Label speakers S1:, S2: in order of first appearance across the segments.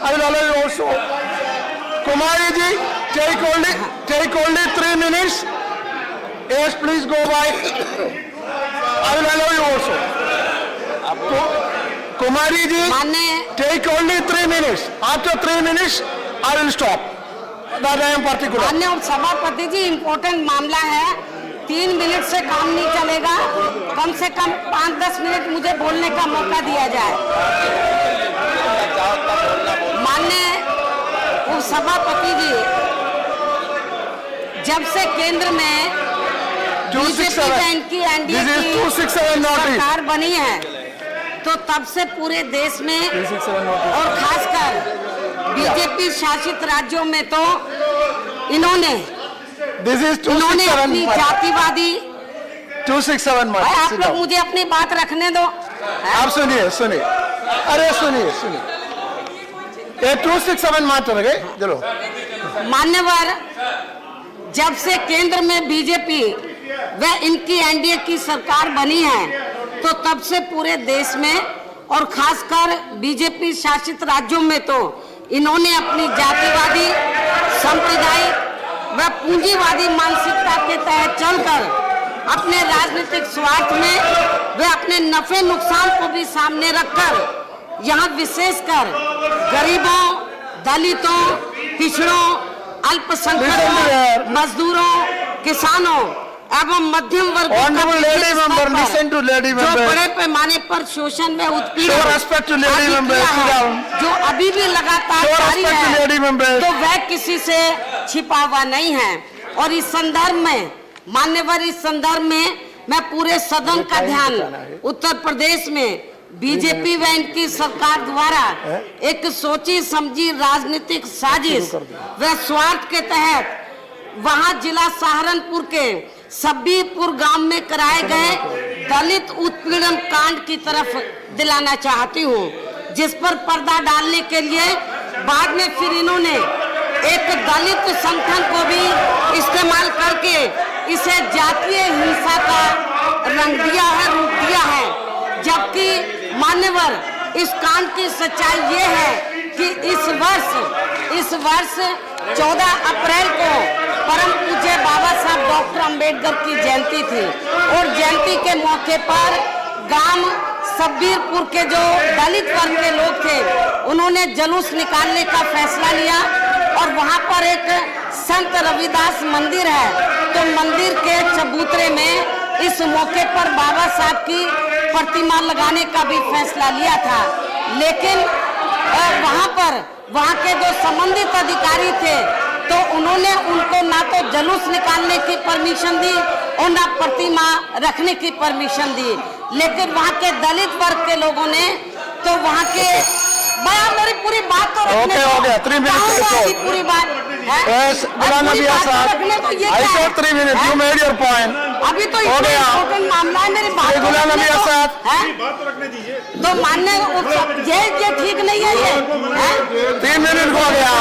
S1: I will allow you also. Kumari ji, take only 3 minutes. Yes, please go by. I will allow you also. Kumari ji, take only 3 minutes. After 3 minutes, I will stop. That I am particular.
S2: माननीय सभापति जी, important मामला है, 3 minute से काम नहीं चलेगा, कम से कम 5-10 minute मुझे बोलने का मौका दिया जाए। माननीय उपसभापति जी, जब से केंद्र में बीजेपी की एनडीए की सरकार बनी है, तो तब से पूरे देश में और खासकर बीजेपी शासित राज्यों में तो इन्होंने अपनी जातिवादी
S1: 267
S2: आप लोग मुझे अपनी बात रखने दो।
S1: आप सुनिए, अरे सुनिए, ये 267 मात्र गए। चलो
S2: मान्यवर, जब से केंद्र में बीजेपी व इनकी एनडीए की सरकार बनी है, तो तब से पूरे देश में और खासकर बीजेपी शासित राज्यों में तो इन्होंने अपनी जातिवादी, सांप्रदायिक व पूंजीवादी मानसिकता के तहत चलकर अपने राजनीतिक स्वार्थ में वे अपने नफे नुकसान को भी सामने रखकर यहाँ विशेषकर गरीबों, दलितों, पिछड़ों, अल्पसंख्यकों, मजदूरों, किसानों एवं मध्यम वर्ग जो बड़े पैमाने पर शोषण में उत्पीड़न जो अभी भी लगातार जारी है, तो वह किसी से छिपा हुआ नहीं है। और इस संदर्भ में मान्यवर, इस संदर्भ में मैं पूरे सदन का ध्यान उत्तर प्रदेश में बीजेपी व इनकी सरकार द्वारा एक सोची समझी राजनीतिक साजिश व स्वार्थ के तहत वहां जिला सहारनपुर के सब्बीपुर गांव में कराए गए दलित उत्पीड़न कांड की तरफ दिलाना चाहती हूं, जिस पर पर्दा डालने के लिए बाद में फिर इन्होंने एक दलित संगठन को भी इस्तेमाल करके इसे जातीय हिंसा का रंग दिया है, रूप दिया है। जबकि मान्यवर, इस कांड की सच्चाई ये है कि इस वर्ष 14 अप्रैल को परम पूज्य बाबा साहब डॉक्टर अंबेडकर की जयंती थी और जयंती के मौके पर गांव सब्बीरपुर के जो दलित वर्ग के लोग थे, उन्होंने जुलूस निकालने का फैसला लिया और वहां पर एक संत रविदास मंदिर है, तो मंदिर के चबूतरे में इस मौके पर बाबा साहब की प्रतिमा लगाने का भी फैसला लिया था। लेकिन वहां के जो संबंधित अधिकारी थे, तो उन्होंने उनको ना तो जुलूस निकालने की परमिशन दी और ना प्रतिमा रखने की परमिशन दी। लेकिन वहां के दलित वर्ग के लोगों ने तो वहां के मेरी पूरी बात तो रखने
S1: हो गया 3 मिनट
S2: पूरी बात अभी तो मामला है, मेरी बात तो रखने दीजिए। तो मानने ये ठीक नहीं है, ये
S1: 3 मिनट हो गया,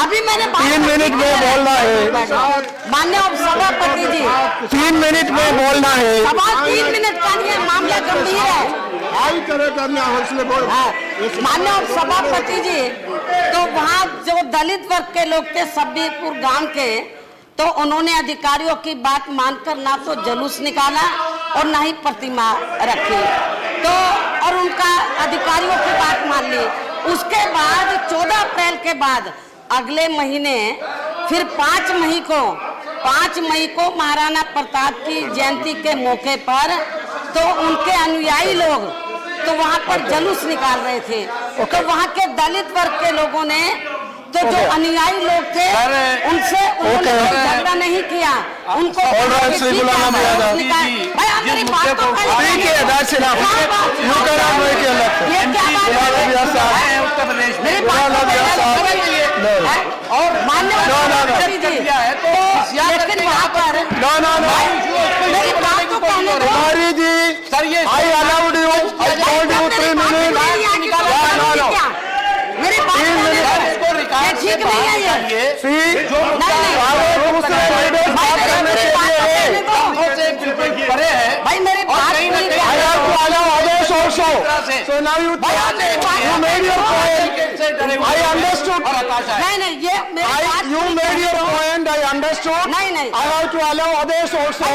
S2: अभी मैंने
S1: 3 मिनट में बोलना है।
S2: माननीय उपसभापति जी,
S1: 3 मिनट में बोलना है।
S2: सवाल 3 मिनट का नहीं है, मामला गंभीर है। माननीय उपसभापति जी, तो वहाँ जो दलित वर्ग के लोग थे सब्बीपुर गांव के, तो उन्होंने अधिकारियों की बात मानकर ना तो जुलूस निकाला और ना ही प्रतिमा रखी, तो और उनका अधिकारियों की बात मान ली। उसके बाद 14 अप्रैल के बाद अगले महीने फिर 5 मई को महाराणा प्रताप की जयंती के मौके पर तो उनके अनुयायी लोग तो वहां पर जुलूस निकाल रहे थे, तो वहां के दलित वर्ग के लोगों ने तो जो अनुयायी लोग थे उनसे उन्होंने झगड़ा नहीं किया, उनको और मान्य लेकिन वहाँ पर
S1: Kumari ji, I allowed you, I told you 3 minutes.
S2: मेरी बात ठीक नहीं है ये। भाई मेरी बात
S1: also. So now you made your point. I understood.
S2: नहीं ये मेरी बात
S1: You
S2: पूरी
S1: made your
S2: करने दो।
S1: point. I understood.
S2: नहीं।
S1: I have to allow others also.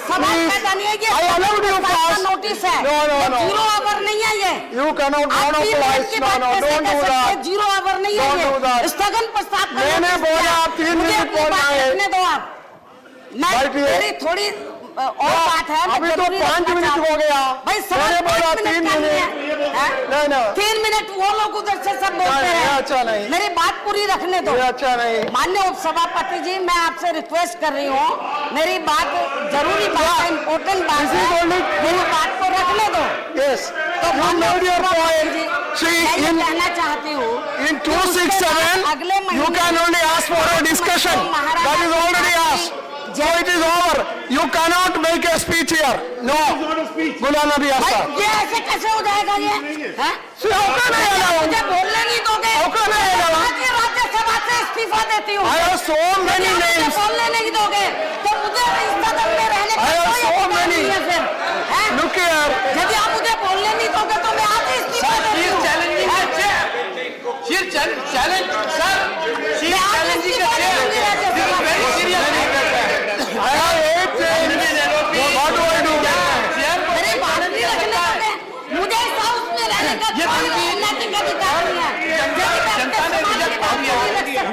S2: सवाल
S1: Please.
S2: का जानिए ये
S1: I allowed you first.
S2: Notice है।
S1: No.
S2: जीरो आवर नहीं है ये।
S1: You cannot
S2: आप
S1: monopolize.
S2: की
S1: No,
S2: बात कैसे
S1: don't
S2: कह
S1: do
S2: सकते हैं?
S1: that.
S2: जीरो आवर नहीं है
S1: Don't do
S2: ये।
S1: that.
S2: स्थगन प्रस्ताव का
S1: मैंने
S2: नोटिस
S1: बोला
S2: दिया।
S1: आप 3
S2: मुझे
S1: मिनट
S2: अपनी
S1: बोलना
S2: बात
S1: है।
S2: रखने दो आप। मैं
S1: बैठिए।
S2: मेरी थोड़ी और बात है। मैं
S1: अभी तो
S2: जरूरी
S1: 5
S2: रखना
S1: मिनट
S2: चाहती हूँ।
S1: हो गया।
S2: भाई सवाल
S1: मैंने बोला
S2: 5
S1: 3
S2: मिनट का नहीं है।
S1: नहीं, नहीं।
S2: 3 मिनट वो लोग उधर से सब बोलते
S1: नहीं,
S2: हैं।
S1: अच्छा नहीं।
S2: मेरी बात पूरी रखने दो।
S1: ये अच्छा नहीं।
S2: माननीय उपसभापति जी, मैं आपसे रिक्वेस्ट कर रही हूँ, मेरी बात जरूरी बात है, इम्पोर्टेंट बात
S1: This is
S2: है,
S1: only-
S2: मेरी बात को रखने दो।
S1: Yes.
S2: तो
S1: You
S2: माननीय
S1: made your
S2: उपसभापति जी,
S1: point. See,
S2: मैं ये
S1: in
S2: कहना चाहती हूँ
S1: In
S2: कि उसके
S1: 267,
S2: बाद अगले
S1: you
S2: महीने
S1: can only ask for a discussion.
S2: Maharaja
S1: That is already
S2: Pratap
S1: asked.
S2: Singh
S1: So it is over. You cannot make a speech here. No. Ghulam Nabi
S2: भाई
S1: Azad.
S2: ये ऐसे कैसे हो जाएगा ये? हैं?
S1: See, how can I allow?
S2: मुझे बोलने नहीं दोगे?
S1: How can I allow?
S2: मैं आज ही राज्यसभा से इस्तीफा देती हूँ।
S1: I have so many
S2: यदि आप मुझे
S1: names.
S2: बोलने नहीं दोगे तो मुझे इस सदन में रहने का
S1: I have
S2: कोई
S1: so
S2: अधिकार
S1: many.
S2: नहीं है फिर। हैं?
S1: Look here.
S2: यदि आप मुझे बोलने नहीं दोगे तो मैं आज ही इस्तीफा देती हूँ। मैं आज इस्तीफा दूंगी राज्यसभा से।
S1: I have 8 names. What do I do?
S2: मेरी बात नहीं रखने दोगे। मुझे इस हाउस में रहने का कोई नैतिक अधिकार नहीं है। यदि मैं अपने समाज की बात नहीं रख सकती हूँ, मैं आज इस्तीफा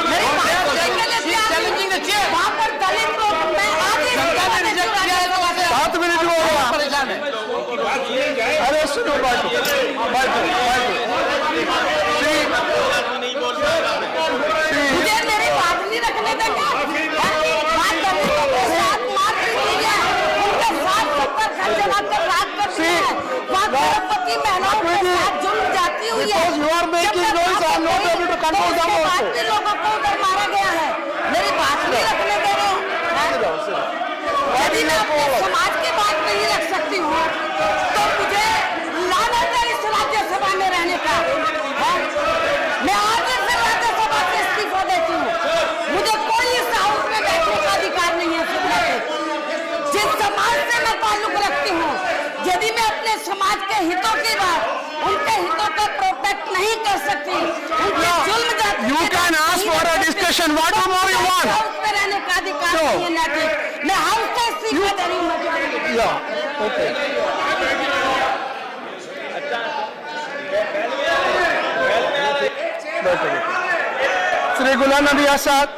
S2: मेरी बात रखने के लिए तैयार हूँ। वहाँ पर दलित लोग, मैं आज ही इस्तीफा देती हूँ राज्यसभा से।
S1: 7 मिनट हो गया। अरे सुनो बैठो।
S2: मुझे मेरी बात नहीं रखने देंगे। बात दलितों के साथ मारपीट हुई है, उनके साथ सबका घर जलाकर रात करती है, वहाँ गर्भवती महिलाओं के साथ जुल्म जाती हुई है।
S1: Because you are making noise, I am not able to control them also.
S2: बाद भी लोगों को उधर मारा गया है। मेरी बात नहीं रखने दे रहे हो। यदि मैं अपने समाज की बात नहीं रख सकती हूँ तो मुझे लानत है इस राज्यसभा में रहने का। मैं आज ही फिर राज्यसभा से इस्तीफा देती हूँ। मुझे कोई इस हाउस में बैठने का अधिकार नहीं है। फिर जिस समाज से मैं ताल्लुक रखती हूँ, यदि मैं अपने समाज के हितों की बात, उनके हितों को प्रोटेक्ट नहीं कर सकती, उनके जुल्म जाति
S1: You
S2: की
S1: can
S2: बात
S1: ask
S2: नहीं
S1: for
S2: कर
S1: a
S2: सकती,
S1: discussion. What
S2: तो
S1: more you
S2: मुझे
S1: want?
S2: हाउस में रहने का अधिकार
S1: No.
S2: नहीं है नैतिक। मैं हाउस से इस्तीफा दे रही हूँ।
S1: Yeah. Okay. बैठो। श्री गुलाम नबी आजाद